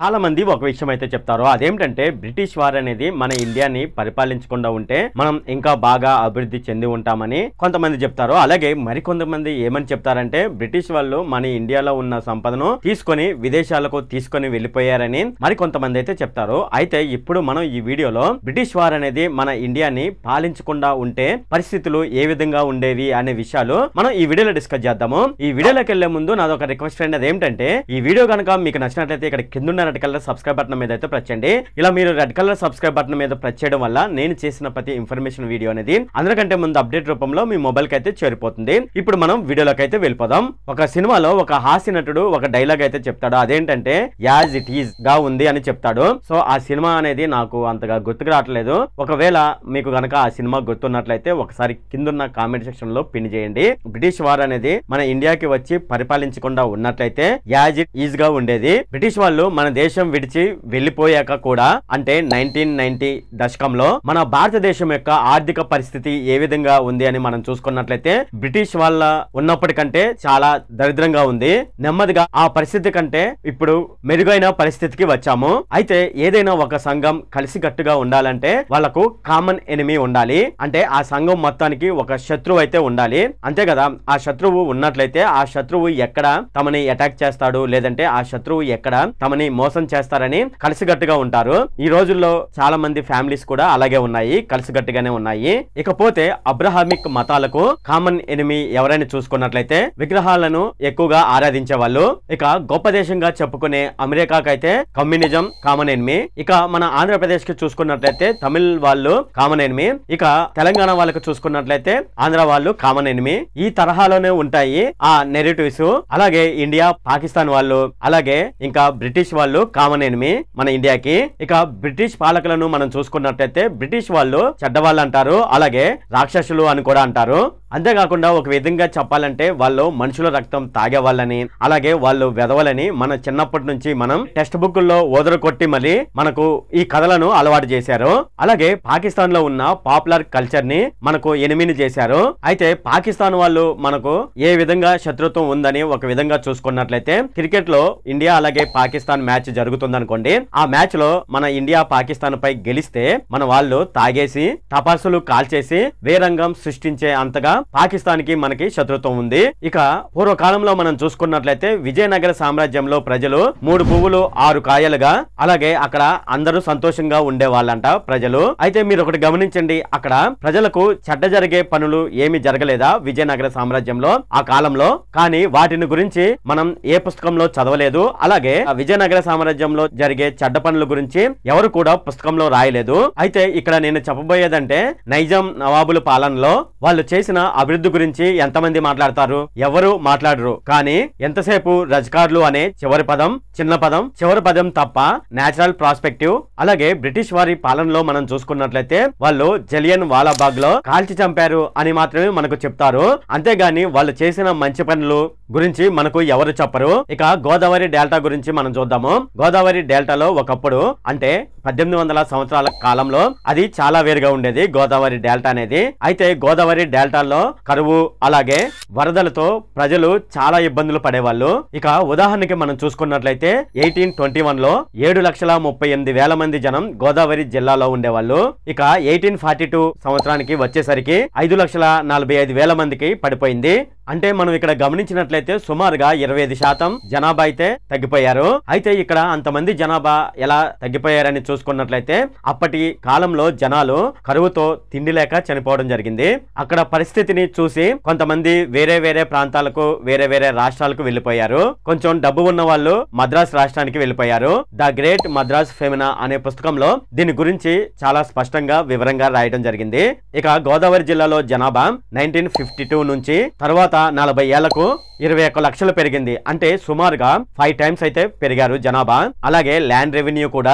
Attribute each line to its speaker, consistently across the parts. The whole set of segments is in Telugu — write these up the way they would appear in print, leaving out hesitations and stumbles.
Speaker 1: చాలా మంది ఒక విషయం అయితే చెప్తారు, అదేంటంటే బ్రిటిష్ వారు అనేది మన ఇండియాని పరిపాలించకుండా ఉంటే మనం ఇంకా బాగా అభివృద్ధి చెంది ఉంటామని కొంతమంది చెప్తారు. అలాగే మరికొంతమంది ఏమని చెప్తారంటే బ్రిటిష్ వాళ్ళు మన ఇండియాలో ఉన్న సంపదను తీసుకొని విదేశాలకు తీసుకొని వెళ్ళిపోయారని మరికొంతమంది అయితే చెప్తారు. అయితే ఇప్పుడు మనం ఈ వీడియోలో బ్రిటిష్ వారు అనేది మన ఇండియాని పాలించకుండా ఉంటే పరిస్థితులు ఏ విధంగా ఉండేవి అనే విషయాలు మనం ఈ వీడియోలో డిస్కస్ చేద్దాము. ఈ వీడియోలోకి వెళ్లే ముందు నాదొక రిక్వెస్ట్ అండి, అదేంటంటే ఈ వీడియో కనుక మీకు నచ్చినట్లయితే ఇక్కడ కింద రెడ్ కలర్ సబ్స్క్రైబ్ బటన్ మీద అయితే ప్రెస్ చేయండి. ఇలా మీరు రెడ్ కలర్ సబ్స్క్రైబ్ బటన్ మీద ప్రెస్ చేయడం వల్ల నేను చేసిన ప్రతి ఇన్ఫర్మేషన్ వీడియో అనేది అందరికంటే ముందు అప్డేట్ రూపంలో మీ మొబైల్ కి అయితే చేరిపోతుంది. ఇప్పుడు మనం వీడియోలోకి అయితే వెళ్ళిపోదాం. ఒక సినిమాలో ఒక హాస్య నటుడు ఒక డైలాగ్ అయితే చెప్తాడు, అదేంటంటే యాజ్ ఇట్ ఈజ్ గా ఉంది అని చెప్తాడు. సో ఆ సినిమా అనేది నాకు అంతగా గుర్తుకు రావట్లేదు. ఒకవేళ మీకు గనక ఆ సినిమా గుర్తున్నట్లయితే ఒకసారి కిందున్న కామెంట్ సెక్షన్ లో పిన్ చేయండి. బ్రిటిష్ వారు అనేది మన ఇండియాకి వచ్చి పరిపాలించకుండా ఉన్నట్లయితే యాజ్ ఇట్ ఈజ్ గా ఉండేది. బ్రిటిష్ వాళ్ళు మన దేశం విడిచి వెళ్లిపోయాక కూడా అంటే 1990 దశకంలో మన భారతదేశం యొక్క ఆర్థిక పరిస్థితి ఏ విధంగా ఉంది అని మనం చూసుకున్నట్లయితే బ్రిటిష్ వాళ్ళ ఉన్నప్పటికంటే చాలా దరిద్రంగా ఉంది. నెమ్మదిగా ఆ పరిస్థితి కంటే ఇప్పుడు మెరుగైన పరిస్థితికి వచ్చాము. అయితే ఏదైనా ఒక సంఘం కలిసికట్టుగా ఉండాలంటే వాళ్ళకు కామన్ ఎనిమీ ఉండాలి. అంటే ఆ సంఘం మొత్తానికి ఒక శత్రువు అయితే ఉండాలి, అంతే కదా. ఆ శత్రువు ఉన్నట్లయితే ఆ శత్రువు ఎక్కడ తమని అటాక్ చేస్తాడు, లేదంటే ఆ శత్రువు ఎక్కడ తమని మోసం చేస్తారని కలిసికట్టుగా ఉంటారు. ఈ రోజుల్లో చాలా మంది ఫ్యామిలీస్ కూడా అలాగే ఉన్నాయి, కలిసికట్టుగానే ఉన్నాయి. ఇకపోతే అబ్రహామిక్ మతాలకు కామన్ ఎనిమీ ఎవరైనా చూసుకున్నట్లయితే విగ్రహాలను ఎక్కువగా ఆరాధించే వాళ్ళు. ఇక గొప్ప దేశంగా చెప్పుకునే అమెరికాకైతే కమ్యూనిజం కామన్ ఎనిమీ. ఇక మన ఆంధ్రప్రదేశ్ కి చూసుకున్నట్లయితే తమిళ్ వాళ్ళు కామన్ ఎనిమీ. ఇక తెలంగాణ వాళ్ళకు చూసుకున్నట్లయితే ఆంధ్ర వాళ్ళు కామన్ ఎనిమీ. ఈ తరహాలోనే ఉంటాయి ఆ నెరేటివ్స్. అలాగే ఇండియా పాకిస్తాన్ వాళ్ళు, అలాగే ఇంకా బ్రిటిష్ వాళ్ళు కామన్ ఎనిమీ మన ఇండియాకి. ఇక బ్రిటిష్ పాలకులను మనం చూసుకున్నట్లయితే బ్రిటిష్ వాళ్ళు చెడ్డవాళ్ళు అంటారు, అలాగే రాక్షసులు అని కూడా అంటారు. అంతేకాకుండా ఒక విధంగా చెప్పాలంటే వాళ్ళు మనుషుల రక్తం తాగేవాళ్ళని, అలాగే వాళ్ళు వెదవలని మన చిన్నప్పటి నుంచి మనం టెక్స్ట్ బుక్ లో ఓదరు కొట్టి మళ్ళీ మనకు ఈ కథలను అలవాటు చేశారు. అలాగే పాకిస్తాన్ లో ఉన్న పాపులర్ కల్చర్ ని మనకు ఎనిమిని చేశారు. అయితే పాకిస్తాన్ వాళ్ళు మనకు ఏ విధంగా శత్రుత్వం ఉందని ఒక విధంగా చూసుకున్నట్లయితే క్రికెట్ లో ఇండియా అలాగే పాకిస్తాన్ మ్యాచ్ జరుగుతుంది అనుకోండి. ఆ మ్యాచ్ లో మన ఇండియా పాకిస్తాన్ పై గెలిస్తే మన వాళ్ళు తాగేసి టపాసులు కాల్చేసి వేరంగం సృష్టించే అంతగా పాకిస్తాన్ కి మనకి శత్రుత్వం ఉంది. ఇక పూర్వకాలంలో మనం చూసుకున్నట్లయితే విజయనగర సామ్రాజ్యంలో ప్రజలు 3 పువ్వులు 6 కాయలుగా, అలాగే అక్కడ అందరూ సంతోషంగా ఉండే వాళ్ళంట ప్రజలు. అయితే మీరు ఒకటి గమనించండి, అక్కడ ప్రజలకు చెడ్డ జరిగే పనులు ఏమి జరగలేదా విజయనగర సామ్రాజ్యంలో ఆ కాలంలో? కానీ వాటిని గురించి మనం ఏ పుస్తకంలో చదవలేదు. అలాగే విజయనగర సామ్రాజ్యంలో జరిగే చెడ్డ పనుల గురించి ఎవరు కూడా పుస్తకంలో రాయలేదు. అయితే ఇక్కడ నేను చెప్పబోయేదంటే నైజాం నవాబుల పాలనలో వాళ్ళు చేసిన అభివృద్ధి గురించి ఎంతమంది మాట్లాడతారు? ఎవరు మాట్లాడరు. కానీ ఎంతసేపు రజకార్లు అనే చివరి పదం, చివరి పదం తప్ప నేచురల్ ప్రాస్పెక్టివ్. అలాగే బ్రిటిష్ వారి పాలనలో మనం చూసుకున్నట్లయితే వాళ్ళు జలియన్ వాలాబాగ్ లో కాల్చి చంపారు అని మాత్రమే మనకు చెప్తారు. అంతేగాని వాళ్ళు చేసిన మంచి పనులు గురించి మనకు ఎవరు చెప్పరు. ఇక గోదావరి డెల్టా గురించి మనం చూద్దాము. గోదావరి డెల్టాలో ఒకప్పుడు అంటే 1800 సంవత్సరాల కాలంలో అది చాలా వేరుగా ఉండేది గోదావరి డెల్టా అనేది. అయితే గోదావరి డెల్టాలో కరువు అలాగే వరదలతో ప్రజలు చాలా ఇబ్బందులు పడేవాళ్ళు. ఇక ఉదాహరణకి మనం చూసుకున్నట్లయితే 1821 లో 7,38,000 మంది జనం గోదావరి జిల్లాలో ఉండేవాళ్ళు. ఇక 1842 సంవత్సరానికి వచ్చేసరికి 5,45,000 మందికి పడిపోయింది. అంటే మనం ఇక్కడ గమనించినట్లయితే సుమారుగా 25% జనాభా అయితే తగ్గిపోయారు. అయితే ఇక్కడ అంతమంది జనాభా ఎలా తగ్గిపోయారని చూసుకున్నట్లయితే అప్పటి కాలంలో జనాలు కరువుతో తిండి లేక చనిపోవడం జరిగింది. అక్కడ పరిస్థితిని చూసి కొంతమంది వేరే వేరే ప్రాంతాలకు వేరే వేరే రాష్ట్రాలకు వెళ్లిపోయారు. కొంచెం డబ్బు ఉన్న వాళ్ళు మద్రాస్ రాష్ట్రానికి వెళ్లిపోయారు. ద గ్రేట్ మద్రాస్ ఫెమినా అనే పుస్తకంలో దీని గురించి చాలా స్పష్టంగా వివరంగా రాయడం జరిగింది. ఇక గోదావరి జిల్లాలో జనాభా 1952 నుంచి తర్వాత 40 ఏళ్లకు 21 లక్షలు పెరిగింది. అంటే సుమారుగా 5 టైమ్స్ అయితే పెరిగారు జనాభా. అలాగే ల్యాండ్ రెవెన్యూ కూడా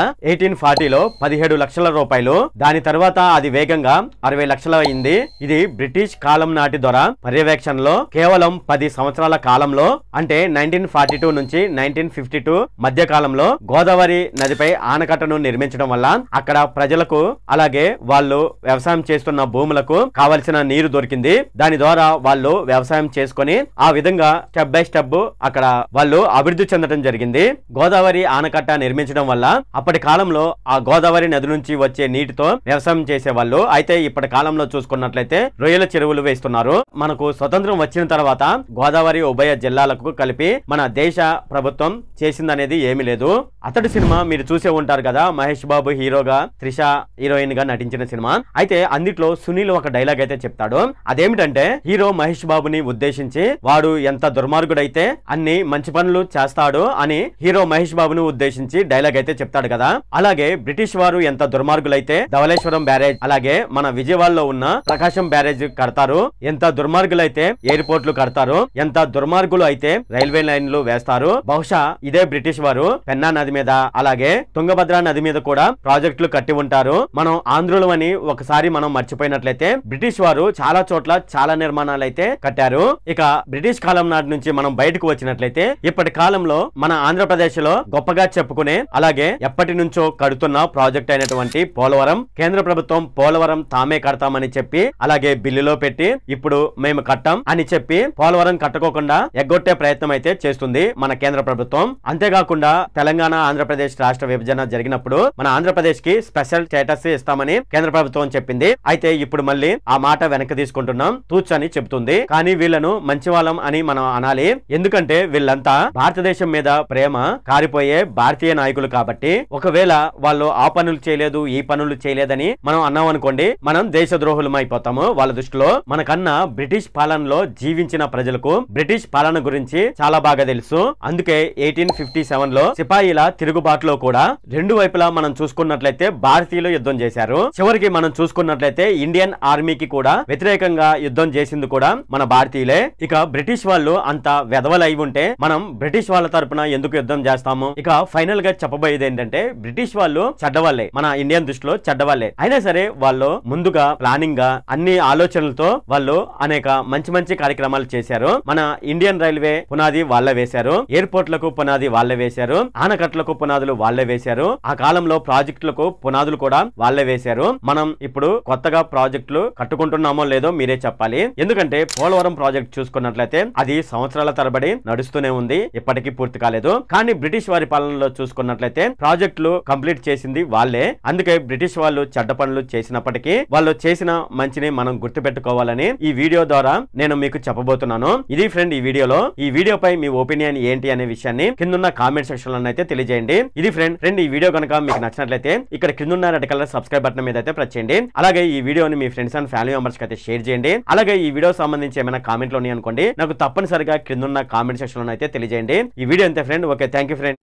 Speaker 1: 1940లో 17 లక్షల రూపాయలు, దాని తర్వాత అది వేగంగా 60 లక్షలు అయింది. ఇది బ్రిటిష్ కాలం నాటి ద్వారా పర్యవేక్షణలో కేవలం 10 సంవత్సరాల కాలంలో, అంటే 1942 నుంచి 1952 మధ్య కాలంలో గోదావరి నదిపై ఆనకట్టను నిర్మించడం వల్ల అక్కడ ప్రజలకు అలాగే వాళ్ళు వ్యవసాయం చేస్తున్న భూములకు కావలసిన నీరు దొరికింది. దాని ద్వారా వాళ్ళు వ్యవసాయం చేసుకొని ఆ విధంగా స్టెప్ బై స్టెప్ అక్కడ వాళ్ళు అభివృద్ధి చెందడం జరిగింది. గోదావరి ఆనకట్ట నిర్మించడం వల్ల అప్పటి కాలంలో ఆ గోదావరి నది నుంచి వచ్చే నీటితో వ్యవసాయం చేసేవాళ్ళు. అయితే ఇప్పటి కాలంలో చూసుకున్నట్లయితే రొయ్యల చెరువులు వేస్తున్నారు. మనకు స్వతంత్రం వచ్చిన తర్వాత గోదావరి ఉభయ జిల్లాలకు కలిపి మన దేశ ప్రభుత్వం చేసిందనేది ఏమీ లేదు. అతడి సినిమా మీరు చూసే ఉంటారు కదా, మహేష్ బాబు హీరోగా, త్రిష హీరోయిన్ గా నటించిన సినిమా. అయితే అందులో సునీల్ ఒక డైలాగ్ అయితే చెప్తాడు. అదేమిటంటే హీరో మహేష్ బాబుని ఉద్దేశించి వాడు ఎంత దుర్మార్గుడైతే అన్ని మంచి పనులు చేస్తాడు అని హీరో మహేష్ బాబును ఉద్దేశించి డైలాగ్ అయితే చెప్తాడు కదా. అలాగే బ్రిటిష్ వారు ఎంత దుర్మార్గులైతే ధవళేశ్వరం బ్యారేజ్ అలాగే మన విజయవాడలో ఉన్న ప్రకాశం బ్యారేజ్ కడతారు, ఎంత దుర్మార్గులైతే ఎయిర్పోర్ట్లు కడతారు, ఎంత దుర్మార్గులు అయితే రైల్వే లైన్లు వేస్తారు. బహుశా ఇదే బ్రిటిష్ వారు పెన్నా నది మీద అలాగే తుంగభద్ర నది మీద కూడా ప్రాజెక్టులు కట్టి ఉంటారు. మనం ఆంధ్రులు అని ఒకసారి మనం మర్చిపోయినట్లయితే బ్రిటిష్ వారు చాలా చోట్ల చాలా నిర్మాణాలు అయితే కట్టారు. ఇక బ్రిటిష్ కాలం నాటి నుంచి మనం బయటకు వచ్చినట్లయితే ఇప్పటి కాలంలో మన ఆంధ్రప్రదేశ్ లో గొప్పగా చెప్పుకునే అలాగే ఎప్పటి నుంచో కడుతున్న ప్రాజెక్ట్ అయినటువంటి పోలవరం, కేంద్ర ప్రభుత్వం పోలవరం తామే కడతామని చెప్పి అలాగే బిల్లులో పెట్టి ఇప్పుడు మేము కట్టాం అని చెప్పి పోలవరం కట్టుకోకుండా ఎగ్గొట్టే ప్రయత్నం అయితే చేస్తుంది మన కేంద్ర ప్రభుత్వం. అంతేకాకుండా తెలంగాణ ఆంధ్రప్రదేశ్ రాష్ట్ర విభజన జరిగినప్పుడు మన ఆంధ్రప్రదేశ్ కి స్పెషల్ స్టేటస్ ఇస్తామని కేంద్ర ప్రభుత్వం చెప్పింది. అయితే ఇప్పుడు మళ్ళీ ఆ మాట వెనక్కి తీసుకుంటున్నాం తూచ్ అని చెబుతుంది. కానీ వీళ్ళను మంచి వాళ్ళం అని మనం అనాలి. ఎందుకంటే వీళ్ళంతా భారతదేశం మీద ప్రేమ కారిపోయే భారతీయ నాయకులు కాబట్టి ఒకవేళ వాళ్ళు ఆ పనులు చేయలేదు ఈ పనులు చేయలేదని మనం అన్నాం అనుకోండి, మనం దేశద్రోహులం అయిపోతాము వాళ్ళ దృష్టిలో. మనకన్నా బ్రిటిష్ పాలనలో జీవించిన ప్రజలకు బ్రిటిష్ పాలన గురించి చాలా బాగా తెలుసు. అందుకే 1857 లో సిపాయిల తిరుగుబాటులో కూడా రెండు వైపులా మనం చూసుకున్నట్లయితే భారతీయులు యుద్ధం చేశారు. చివరికి మనం చూసుకున్నట్లయితే ఇండియన్ ఆర్మీకి కూడా వ్యతిరేకంగా యుద్ధం చేసింది కూడా మన భారతీయులే. ఇక బ్రిటిష్ వాళ్ళు అంత వెధవలై ఉంటే మనం బ్రిటిష్ వాళ్ళ తరపున ఎందుకు యుద్ధం చేస్తాము? ఇక ఫైనల్ గా చెప్పబోయేది ఏంటంటే బ్రిటిష్ వాళ్ళు చెడ్డవాళ్లే, మన ఇండియన్ దృష్టిలో చెడ్డవాళ్లే. అయినా సరే వాళ్ళు ముందుగా ప్లానింగ్ గా అన్ని ఆలోచనలతో వాళ్ళు అనేక మంచి మంచి కార్యక్రమాలు చేశారు. మన ఇండియన్ రైల్వే పునాది వాళ్ళే వేశారు, ఎయిర్పోర్ట్లకు పునాది వాళ్ళే వేశారు, ఆనకట్లకు పునాదులు వాళ్ళే వేశారు, ఆ కాలంలో ప్రాజెక్టులకు పునాదులు కూడా వాళ్ళే వేశారు. మనం ఇప్పుడు కొత్తగా ప్రాజెక్టులు కట్టుకుంటున్నామో లేదో మీరే చెప్పాలి. ఎందుకంటే పోలవరం ప్రాజెక్ట్ చూసుకున్నట్లయితే అది సంవత్సరాల తరబడి నడుస్తూనే ఉంది, ఇప్పటికీ పూర్తి కాలేదు. కానీ బ్రిటిష్ వారి పాలనలో చూసుకున్నట్లయితే ప్రాజెక్టులు కంప్లీట్ చేసింది వాళ్ళే. అందుకే బ్రిటిష్ వాళ్ళు చెడ్డ పనులు చేసినప్పటికీ వాళ్ళు చేసిన మంచిని మనం గుర్తు పెట్టుకోవాలని ఈ వీడియో ద్వారా నేను మీకు చెప్పబోతున్నాను. ఇది ఫ్రెండ్ ఈ వీడియోలో. ఈ వీడియోపై మీ ఒపీనియన్ ఏంటి అనే విషయాన్ని కిందున్న కామెంట్ సెక్షన్ లో అయితే తెలియజేయండి. ఇది ఫ్రెండ్ ఈ వీడియో కనుక మీకు నచ్చినట్లయితే ఇక్కడ కిందున్న రెడ్ కలర్ సబ్స్క్రైబ్ బటన్ మీద అయితే ప్రెస్ చేయండి. అలాగే ఈ వీడియోని మీ ఫ్రెండ్స్ అండ్ ఫ్యామిలీ మెంబర్స్ కి అయితే షేర్ చేయండి. అలాగే ఈ వీడియో సంబంధించి ఏమైనా కామెంట్లు ఉన్నాయి అనుకోండి, నాకు తప్పనిసరిగా కిందున్న కామెంట్ సెక్షన్ లో అయితే తెలియజేయండి. ఈ వీడియో అంతే friend. Okay, thank you friend.